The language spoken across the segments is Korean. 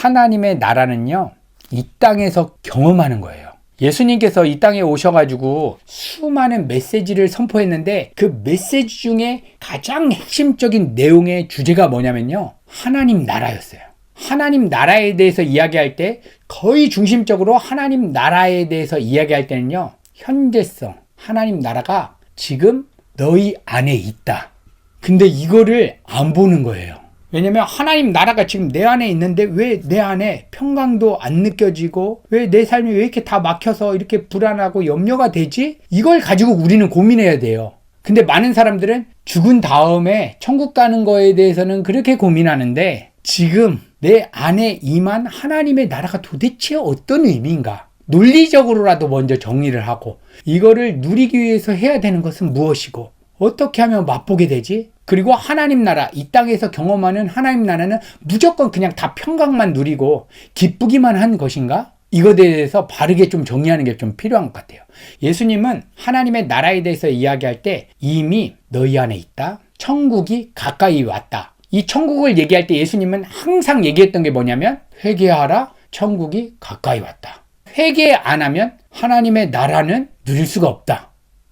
하나님의 나라는요, 이 땅에서 경험하는 거예요. 예수님께서 이 땅에 오셔가지고 수많은 메시지를 선포했는데 그 메시지 중에 가장 핵심적인 내용의 주제가 뭐냐면요, 하나님 나라였어요. 하나님 나라에 대해서 이야기할 때 거의 중심적으로 하나님 나라에 대해서 이야기할 때는요, 현재성, 하나님 나라가 지금 너희 안에 있다. 근데 이거를 안 보는 거예요. 왜냐면 하나님 나라가 지금 내 안에 있는데 왜 내 안에 평강도 안 느껴지고 왜 내 삶이 왜 이렇게 다 막혀서 이렇게 불안하고 염려가 되지? 이걸 가지고 우리는 고민해야 돼요. 근데 많은 사람들은 죽은 다음에 천국 가는 거에 대해서는 그렇게 고민하는데 지금 내 안에 임한 하나님의 나라가 도대체 어떤 의미인가? 논리적으로라도 먼저 정리를 하고 이거를 누리기 위해서 해야 되는 것은 무엇이고 어떻게 하면 맛보게 되지? 그리고 하나님 나라, 이 땅에서 경험하는 하나님 나라는 무조건 그냥 다 평강만 누리고 기쁘기만 한 것인가? 이거에 대해서 바르게 좀 정리하는 게 좀 필요한 것 같아요. 예수님은 하나님의 나라에 대해서 이야기할 때 이미 너희 안에 있다. 천국이 가까이 왔다. 이 천국을 얘기할 때 예수님은 항상 얘기했던 게 뭐냐면 회개하라, 천국이 가까이 왔다. 회개 안 하면 하나님의 나라는 누릴 수가 없다.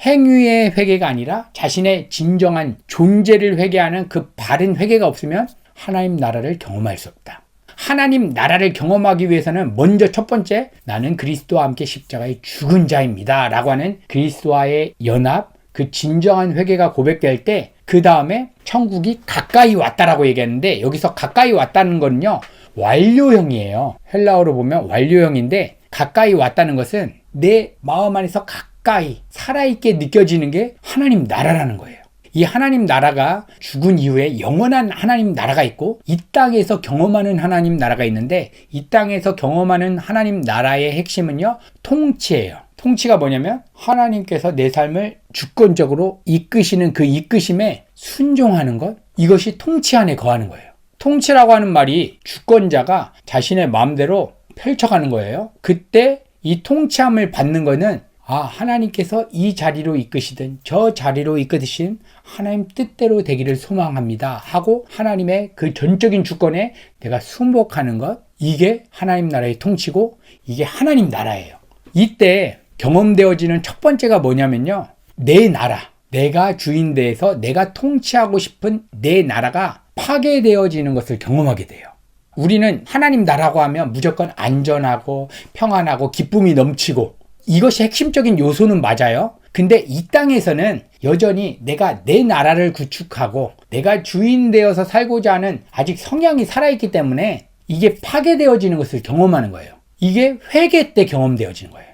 행위의 회개가 아니라 자신의 진정한 존재를 회개하는 그 바른 회개가 없으면 하나님 나라를 경험할 수 없다. 하나님 나라를 경험하기 위해서는 먼저 첫 번째, 나는 그리스도와 함께 십자가에 죽은 자입니다 라고 하는 그리스도와의 연합, 그 진정한 회개가 고백될 때 그 다음에 천국이 가까이 왔다라고 얘기했는데 여기서 가까이 왔다는 거는요, 완료형이에요. 헬라어로 보면 완료형인데 가까이 왔다는 것은 내 마음 안에서 가까이 살아있게 느껴지는 게 하나님 나라라는 거예요. 이 하나님 나라가 죽은 이후에 영원한 하나님 나라가 있고 이 땅에서 경험하는 하나님 나라가 있는데 이 땅에서 경험하는 하나님 나라의 핵심은요, 통치예요. 통치가 뭐냐면 하나님께서 내 삶을 주권적으로 이끄시는 그 이끄심에 순종하는 것, 이것이 통치 안에 거하는 거예요. 통치라고 하는 말이 주권자가 자신의 마음대로 펼쳐가는 거예요. 그때 이 통치함을 받는 거는 하나님께서 이 자리로 이끄시든 저 자리로 이끄시든 하나님 뜻대로 되기를 소망합니다 하고 하나님의 그 전적인 주권에 내가 순복하는 것, 이게 하나님 나라의 통치고 이게 하나님 나라예요. 이때 경험되어지는 첫 번째가 뭐냐면요, 내 나라, 내가 주인돼서 내가 통치하고 싶은 내 나라가 파괴되어지는 것을 경험하게 돼요. 우리는 하나님 나라고 하면 무조건 안전하고 평안하고 기쁨이 넘치고 이것이 핵심적인 요소는 맞아요. 근데 이 땅에서는 여전히 내가 내 나라를 구축하고 내가 주인 되어서 살고자 하는 아직 성향이 살아있기 때문에 이게 파괴되어지는 것을 경험하는 거예요. 이게 회개 때 경험되어지는 거예요.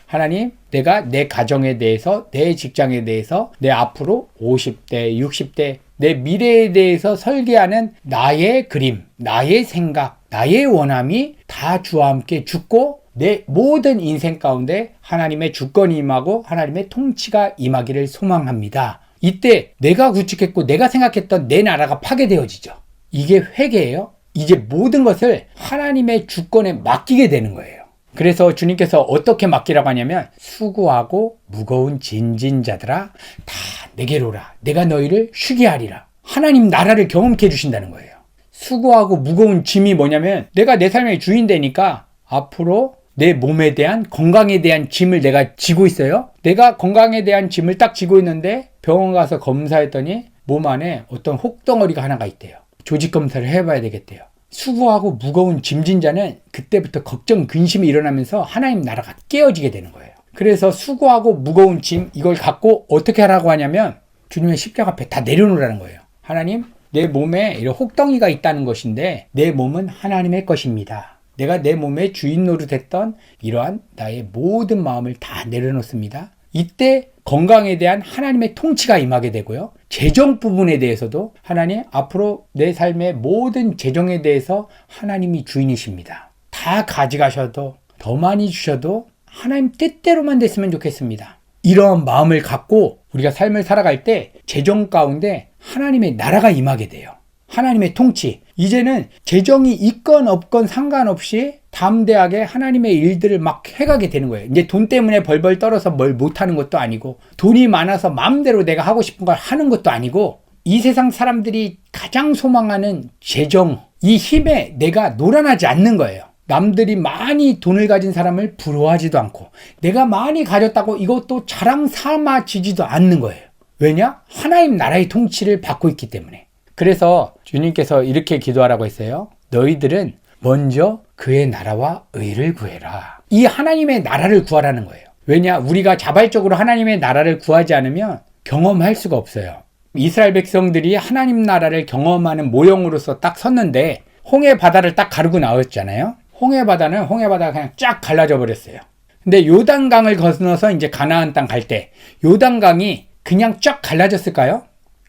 하나님, 내가 내 가정에 대해서, 내 직장에 대해서, 내 앞으로 50대, 60대, 내 미래에 대해서 설계하는 나의 그림, 나의 생각, 나의 원함이 다 주와 함께 죽고 내 모든 인생 가운데 하나님의 주권이 임하고 하나님의 통치가 임하기를 소망합니다. 이때 내가 구축했고 내가 생각했던 내 나라가 파괴되어지죠. 이게 회개예요. 이제 모든 것을 하나님의 주권에 맡기게 되는 거예요. 그래서 주님께서 어떻게 맡기라고 하냐면 수고하고 무거운 짐진 자들아 다 내게로 오라. 내가 너희를 쉬게 하리라. 하나님 나라를 경험케 해주신다는 거예요. 수고하고 무거운 짐이 뭐냐면 내가 내 삶의 주인 되니까 앞으로 내 몸에 대한 건강에 대한 짐을 내가 지고 있어요. 내가 건강에 대한 짐을 딱 지고 있는데 병원 가서 검사했더니 몸 안에 어떤 혹덩어리가 하나가 있대요. 조직 검사를 해봐야 되겠대요. 수고하고 무거운 짐진 자는 그때부터 걱정, 근심이 일어나면서 하나님 나라가 깨어지게 되는 거예요. 그래서 수고하고 무거운 짐, 이걸 갖고 어떻게 하라고 하냐면 주님의 십자가 앞에 다 내려놓으라는 거예요. 하나님, 내 몸에 이런 혹덩이가 있다는 것인데 내 몸은 하나님의 것입니다. 내가 내 몸의 주인 노릇했던 이러한 나의 모든 마음을 다 내려놓습니다. 이때 건강에 대한 하나님의 통치가 임하게 되고요. 재정 부분에 대해서도 하나님, 앞으로 내 삶의 모든 재정에 대해서 하나님이 주인이십니다. 다 가져가셔도 더 많이 주셔도 하나님 뜻대로만 됐으면 좋겠습니다. 이런 마음을 갖고 우리가 삶을 살아갈 때 재정 가운데 하나님의 나라가 임하게 돼요. 하나님의 통치. 이제는 재정이 있건 없건 상관없이 담대하게 하나님의 일들을 막 해가게 되는 거예요. 이제 돈 때문에 벌벌 떨어서 뭘 못하는 것도 아니고 돈이 많아서 마음대로 내가 하고 싶은 걸 하는 것도 아니고 이 세상 사람들이 가장 소망하는 재정, 이 힘에 내가 놀아나지 않는 거예요. 남들이 많이 돈을 가진 사람을 부러워하지도 않고 내가 많이 가졌다고 이것도 자랑 삼아지지도 않는 거예요. 왜냐? 하나님 나라의 통치를 받고 있기 때문에. 그래서 주님께서 이렇게 기도하라고 했어요. 너희들은 먼저 그의 나라와 의를 구해라. 이 하나님의 나라를 구하라는 거예요. 왜냐? 우리가 자발적으로 하나님의 나라를 구하지 않으면 경험할 수가 없어요. 이스라엘 백성들이 하나님 나라를 경험하는 모형으로서 딱 섰는데 홍해 바다를 딱 가르고 나왔잖아요. 홍해 바다가 그냥 쫙 갈라져 버렸어요. 근데 요단강을 건너서 이제 가나안 땅 갈 때 요단강이 그냥 쫙 갈라졌을까요?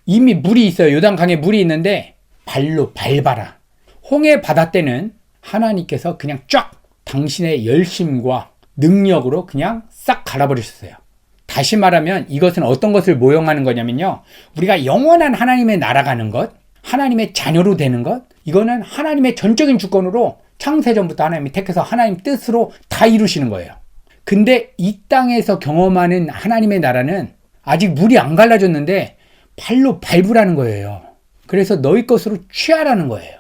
이미 물이 있어요. 요단강에 물이 있는데 발로 밟아라. 홍해 바다 때는 하나님께서 그냥 쫙 당신의 열심과 능력으로 그냥 싹 갈아버리셨어요. 다시 말하면 이것은 어떤 것을 모형하는 거냐면요. 우리가 영원한 하나님의 나라가는 것, 하나님의 자녀로 되는 것, 이거는 하나님의 전적인 주권으로 창세전부터 하나님이 택해서 하나님 뜻으로 다 이루시는 거예요. 근데 이 땅에서 경험하는 하나님의 나라는 아직 물이 안 갈라졌는데 발로 밟으라는 거예요. 그래서 너희 것으로 취하라는 거예요.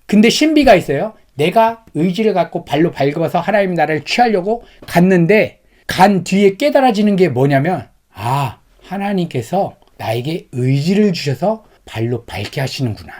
근데 신비가 있어요. 내가 의지를 갖고 발로 밟아서 하나님 나라를 취하려고 갔는데 간 뒤에 깨달아지는 게 뭐냐면 하나님께서 나에게 의지를 주셔서 발로 밟게 하시는구나.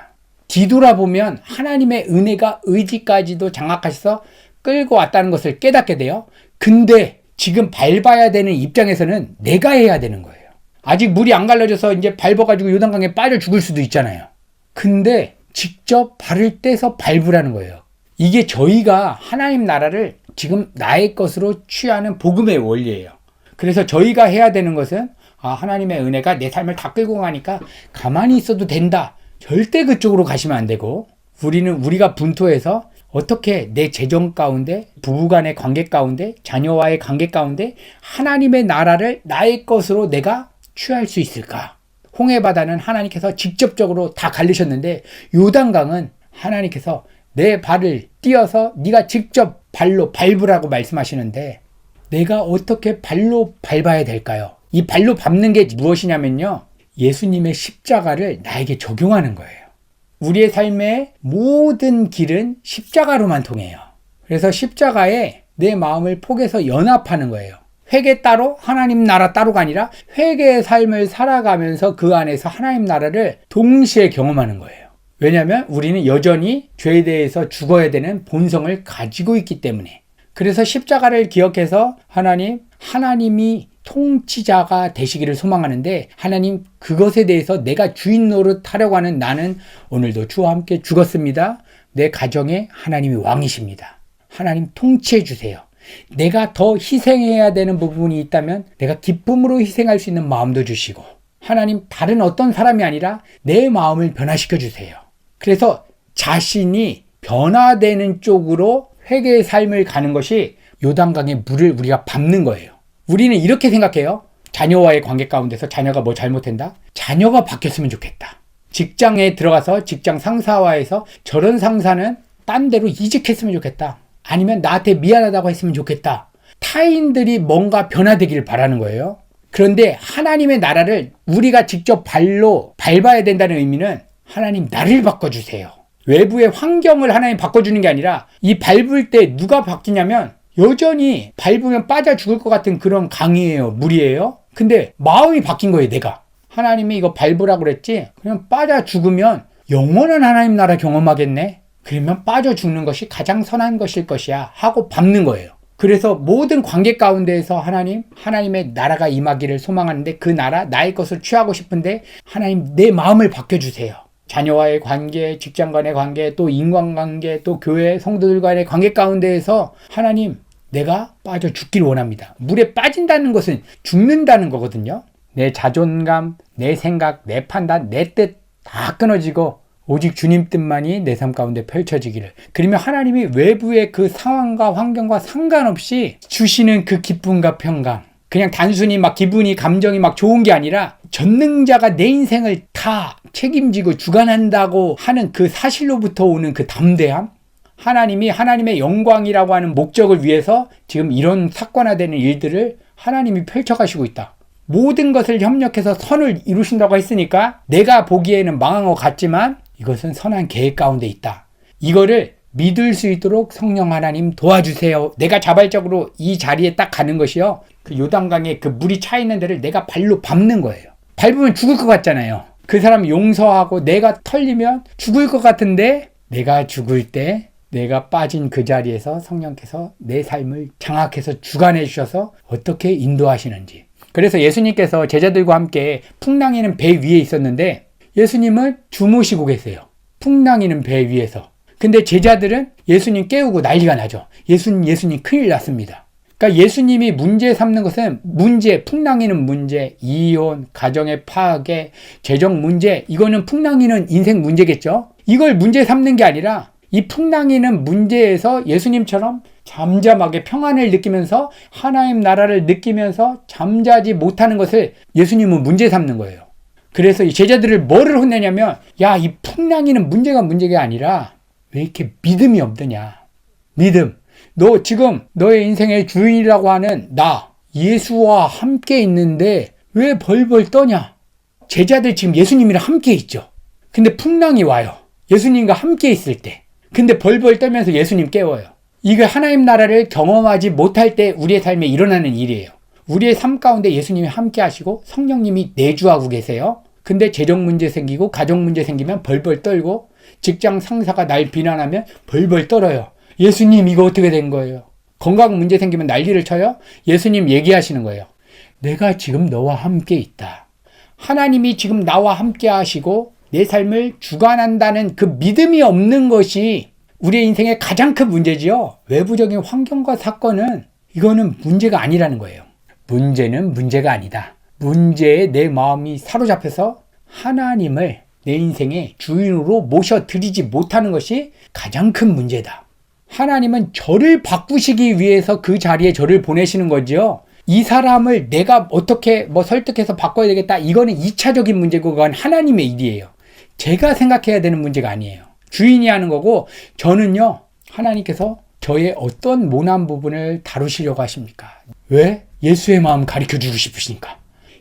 뒤돌아보면 하나님의 은혜가 의지까지도 장악하셔서 끌고 왔다는 것을 깨닫게 돼요. 근데 지금 밟아야 되는 입장에서는 내가 해야 되는 거예요. 아직 물이 안 갈라져서 이제 밟아가지고 요단강에 빠져 죽을 수도 있잖아요. 근데 직접 발을 떼서 밟으라는 거예요. 이게 저희가 하나님 나라를 지금 나의 것으로 취하는 복음의 원리예요. 그래서 저희가 해야 되는 것은 하나님의 은혜가 내 삶을 다 끌고 가니까 가만히 있어도 된다. 절대 그쪽으로 가시면 안 되고 우리가 분토해서 어떻게 내 재정 가운데, 부부간의 관계 가운데, 자녀와의 관계 가운데 하나님의 나라를 나의 것으로 내가 취할 수 있을까? 홍해바다는 하나님께서 직접적으로 다 갈리셨는데 요단강은 하나님께서 내 발을 띄어서 네가 직접 발로 밟으라고 말씀하시는데 내가 어떻게 발로 밟아야 될까요? 이 발로 밟는 게 무엇이냐면요. 예수님의 십자가를 나에게 적용하는 거예요. 우리의 삶의 모든 길은 십자가로만 통해요. 그래서 십자가에 내 마음을 포개서 연합하는 거예요. 회개 따로 하나님 나라 따로가 아니라 회개의 삶을 살아가면서 그 안에서 하나님 나라를 동시에 경험하는 거예요. 왜냐하면 우리는 여전히 죄에 대해서 죽어야 되는 본성을 가지고 있기 때문에. 그래서 십자가를 기억해서 하나님이 통치자가 되시기를 소망하는데 하나님 그것에 대해서 내가 주인 노릇하려고 하는 나는 오늘도 주와 함께 죽었습니다. 내 가정에 하나님이 왕이십니다. 하나님 통치해 주세요. 내가 더 희생해야 되는 부분이 있다면 내가 기쁨으로 희생할 수 있는 마음도 주시고 하나님 다른 어떤 사람이 아니라 내 마음을 변화시켜 주세요. 그래서 자신이 변화되는 쪽으로 회개의 삶을 가는 것이 요단강의 물을 우리가 밟는 거예요. 우리는 이렇게 생각해요. 자녀와의 관계 가운데서 자녀가 뭐 잘못한다? 자녀가 바뀌었으면 좋겠다. 직장에 들어가서 직장 상사와에서 저런 상사는 딴 데로 이직했으면 좋겠다. 아니면 나한테 미안하다고 했으면 좋겠다. 타인들이 뭔가 변화되기를 바라는 거예요. 그런데 하나님의 나라를 우리가 직접 발로 밟아야 된다는 의미는 하나님 나를 바꿔주세요. 외부의 환경을 하나님 바꿔주는 게 아니라 이 밟을 때 누가 바뀌냐면 여전히 밟으면 빠져 죽을 것 같은 그런 강이에요. 물이에요. 근데 마음이 바뀐 거예요. 내가. 하나님이 이거 밟으라고 그랬지. 그냥 빠져 죽으면 영원한 하나님 나라 경험하겠네. 그러면 빠져 죽는 것이 가장 선한 것일 것이야 하고 밟는 거예요. 그래서 모든 관계 가운데에서 하나님의 나라가 임하기를 소망하는데 그 나라 나의 것을 취하고 싶은데 하나님 내 마음을 바뀌어주세요. 자녀와의 관계, 직장 간의 관계, 또 인간관계, 또 교회 성도들 간의 관계 가운데에서 하나님 내가 빠져 죽기를 원합니다. 물에 빠진다는 것은 죽는다는 거거든요. 내 자존감, 내 생각, 내 판단, 내 뜻 다 끊어지고 오직 주님 뜻만이 내 삶 가운데 펼쳐지기를. 그러면 하나님이 외부의 그 상황과 환경과 상관없이 주시는 그 기쁨과 평강, 그냥 단순히 막 기분이 감정이 막 좋은 게 아니라 전능자가 내 인생을 다 책임지고 주관한다고 하는 그 사실로부터 오는 그 담대함, 하나님이 하나님의 영광이라고 하는 목적을 위해서 지금 이런 사건화되는 일들을 하나님이 펼쳐가시고 있다. 모든 것을 협력해서 선을 이루신다고 했으니까 내가 보기에는 망한 것 같지만 이것은 선한 계획 가운데 있다. 이거를 믿을 수 있도록 성령 하나님 도와주세요. 내가 자발적으로 이 자리에 딱 가는 것이요. 그 요단강에 그 물이 차 있는 데를 내가 발로 밟는 거예요. 밟으면 죽을 것 같잖아요. 그 사람 용서하고 내가 털리면 죽을 것 같은데 내가 죽을 때 내가 빠진 그 자리에서 성령께서 내 삶을 장악해서 주관해 주셔서 어떻게 인도하시는지. 그래서 예수님께서 제자들과 함께 풍랑이는 배 위에 있었는데 예수님은 주무시고 계세요. 풍랑이는 배 위에서. 근데 제자들은 예수님 깨우고 난리가 나죠. 예수님 큰일 났습니다. 그러니까 예수님이 문제 삼는 것은 문제, 풍랑이는 문제, 이혼, 가정의 파괴, 재정 문제, 이거는 풍랑이는 인생 문제겠죠. 이걸 문제 삼는 게 아니라 이 풍랑이는 문제에서 예수님처럼 잠잠하게 평안을 느끼면서 하나님 나라를 느끼면서 잠자지 못하는 것을 예수님은 문제 삼는 거예요. 그래서 이 제자들을 뭐를 혼내냐면, 야, 이 풍랑이는 문제가 아니라 왜 이렇게 믿음이 없느냐. 믿음. 너 지금 너의 인생의 주인이라고 하는 나 예수와 함께 있는데 왜 벌벌 떠냐. 제자들 지금 예수님이랑 함께 있죠. 근데 풍랑이 와요. 예수님과 함께 있을 때. 근데 벌벌 떨면서 예수님 깨워요. 이게 하나님 나라를 경험하지 못할 때 우리의 삶에 일어나는 일이에요. 우리의 삶 가운데 예수님이 함께 하시고 성령님이 내주하고 계세요. 근데 재정 문제 생기고 가정 문제 생기면 벌벌 떨고 직장 상사가 날 비난하면 벌벌 떨어요. 예수님 이거 어떻게 된 거예요? 건강 문제 생기면 난리를 쳐요. 예수님 얘기하시는 거예요. 내가 지금 너와 함께 있다. 하나님이 지금 나와 함께 하시고 내 삶을 주관한다는 그 믿음이 없는 것이 우리의 인생의 가장 큰 문제지요. 외부적인 환경과 사건은 이거는 문제가 아니라는 거예요. 문제는 문제가 아니다. 문제에 내 마음이 사로잡혀서 하나님을 내 인생의 주인으로 모셔드리지 못하는 것이 가장 큰 문제다. 하나님은 저를 바꾸시기 위해서 그 자리에 저를 보내시는 거죠. 이 사람을 내가 어떻게 설득해서 바꿔야 되겠다. 이거는 2차적인 문제고 그건 하나님의 일이에요. 제가 생각해야 되는 문제가 아니에요. 주인이 하는 거고 저는요. 하나님께서 저의 어떤 모난 부분을 다루시려고 하십니까? 왜? 예수의 마음 가르쳐주고 싶으시니까.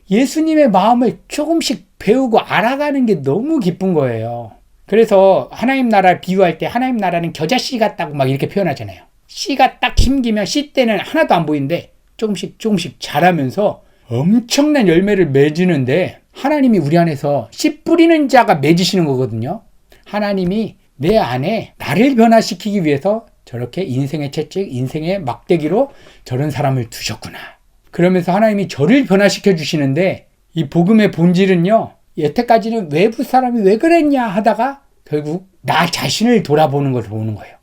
예수님의 마음을 조금씩 배우고 알아가는 게 너무 기쁜 거예요. 그래서 하나님 나라를 비유할 때 하나님 나라는 겨자씨 같다고 막 이렇게 표현하잖아요. 씨가 딱 심기면 씨 때는 하나도 안 보이는데 조금씩 자라면서 엄청난 열매를 맺는데 하나님이 우리 안에서 씨 뿌리는 자가 맺으시는 거거든요. 하나님이 내 안에 나를 변화시키기 위해서 저렇게 인생의 채찍, 인생의 막대기로 저런 사람을 두셨구나. 그러면서 하나님이 저를 변화시켜 주시는데 이 복음의 본질은요. 여태까지는 외부 사람이 왜 그랬냐 하다가 결국 나 자신을 돌아보는 것을 보는 거예요.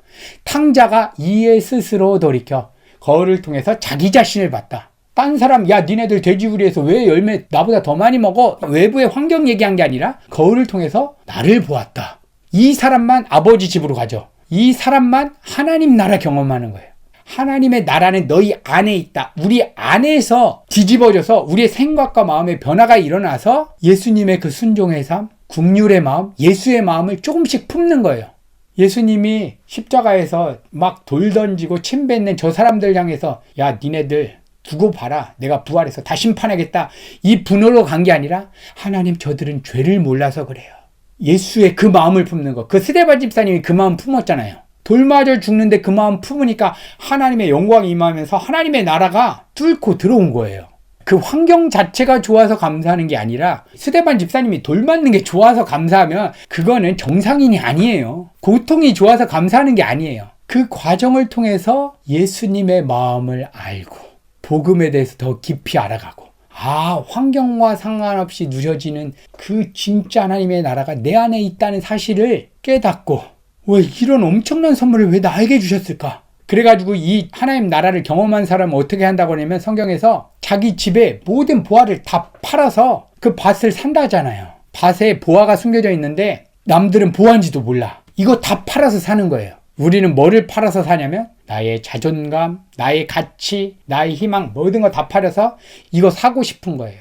탕자가 이에 스스로 돌이켜 거울을 통해서 자기 자신을 봤다. 딴 사람, 야 니네들 돼지우리에서 왜 열매 나보다 더 많이 먹어? 외부의 환경 얘기한 게 아니라 거울을 통해서 나를 보았다. 이 사람만 아버지 집으로 가죠. 이 사람만 하나님 나라 경험하는 거예요. 하나님의 나라는 너희 안에 있다. 우리 안에서 뒤집어져서 우리의 생각과 마음의 변화가 일어나서 예수님의 그 순종의 삶, 긍휼의 마음, 예수의 마음을 조금씩 품는 거예요. 예수님이 십자가에서 막 돌 던지고 침 뱉는 저 사람들 향해서 야 니네들 두고 봐라. 내가 부활해서 다 심판하겠다. 이 분노로 간 게 아니라 하나님 저들은 죄를 몰라서 그래요. 예수의 그 마음을 품는 거. 그 스데반 집사님이 그 마음 품었잖아요. 돌 맞아 죽는데 그 마음 품으니까 하나님의 영광이 임하면서 하나님의 나라가 뚫고 들어온 거예요. 그 환경 자체가 좋아서 감사하는 게 아니라 스데반 집사님이 돌 맞는 게 좋아서 감사하면 그거는 정상인이 아니에요. 고통이 좋아서 감사하는 게 아니에요. 그 과정을 통해서 예수님의 마음을 알고 복음에 대해서 더 깊이 알아가고 환경과 상관없이 누려지는 그 진짜 하나님의 나라가 내 안에 있다는 사실을 깨닫고 왜 이런 엄청난 선물을 왜 나에게 주셨을까? 그래가지고 이 하나님 나라를 경험한 사람은 어떻게 한다고 하냐면 성경에서 자기 집에 모든 보화를 다 팔아서 그 밭을 산다잖아요. 밭에 보화가 숨겨져 있는데 남들은 보화인지도 몰라. 이거 다 팔아서 사는 거예요. 우리는 뭐를 팔아서 사냐면 나의 자존감, 나의 가치, 나의 희망 모든 거 다 팔아서 이거 사고 싶은 거예요.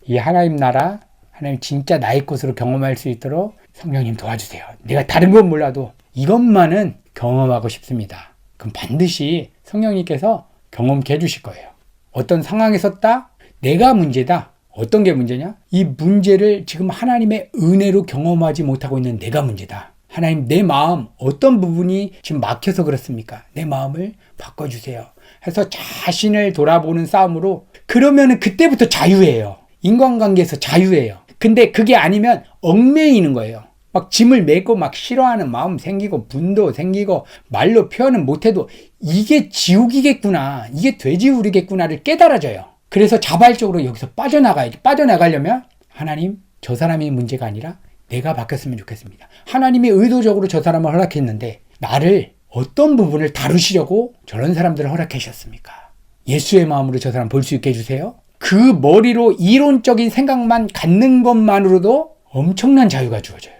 이 하나님 나라, 하나님 진짜 나의 것으로 경험할 수 있도록 성령님 도와주세요. 내가 다른 건 몰라도 이것만은 경험하고 싶습니다. 그럼 반드시 성령님께서 경험케 해주실 거예요. 어떤 상황에 섰다? 내가 문제다. 어떤 게 문제냐? 이 문제를 지금 하나님의 은혜로 경험하지 못하고 있는 내가 문제다. 하나님, 내 마음 어떤 부분이 지금 막혀서 그렇습니까? 내 마음을 바꿔주세요. 해서 자신을 돌아보는 싸움으로, 그러면은 그때부터 자유예요. 인간관계에서 자유예요. 근데 그게 아니면 얽매이는 거예요. 막 짐을 메고 막 싫어하는 마음 생기고 분도 생기고 말로 표현은 못해도 이게 지옥이겠구나, 이게 돼지우리겠구나를 깨달아져요. 그래서 자발적으로 여기서 빠져나가야지. 빠져나가려면 하나님, 저 사람이 문제가 아니라 내가 바뀌었으면 좋겠습니다. 하나님이 의도적으로 저 사람을 허락했는데 나를 어떤 부분을 다루시려고 저런 사람들을 허락하셨습니까? 예수의 마음으로 저 사람 볼 수 있게 해주세요. 그 머리로 이론적인 생각만 갖는 것만으로도 엄청난 자유가 주어져요.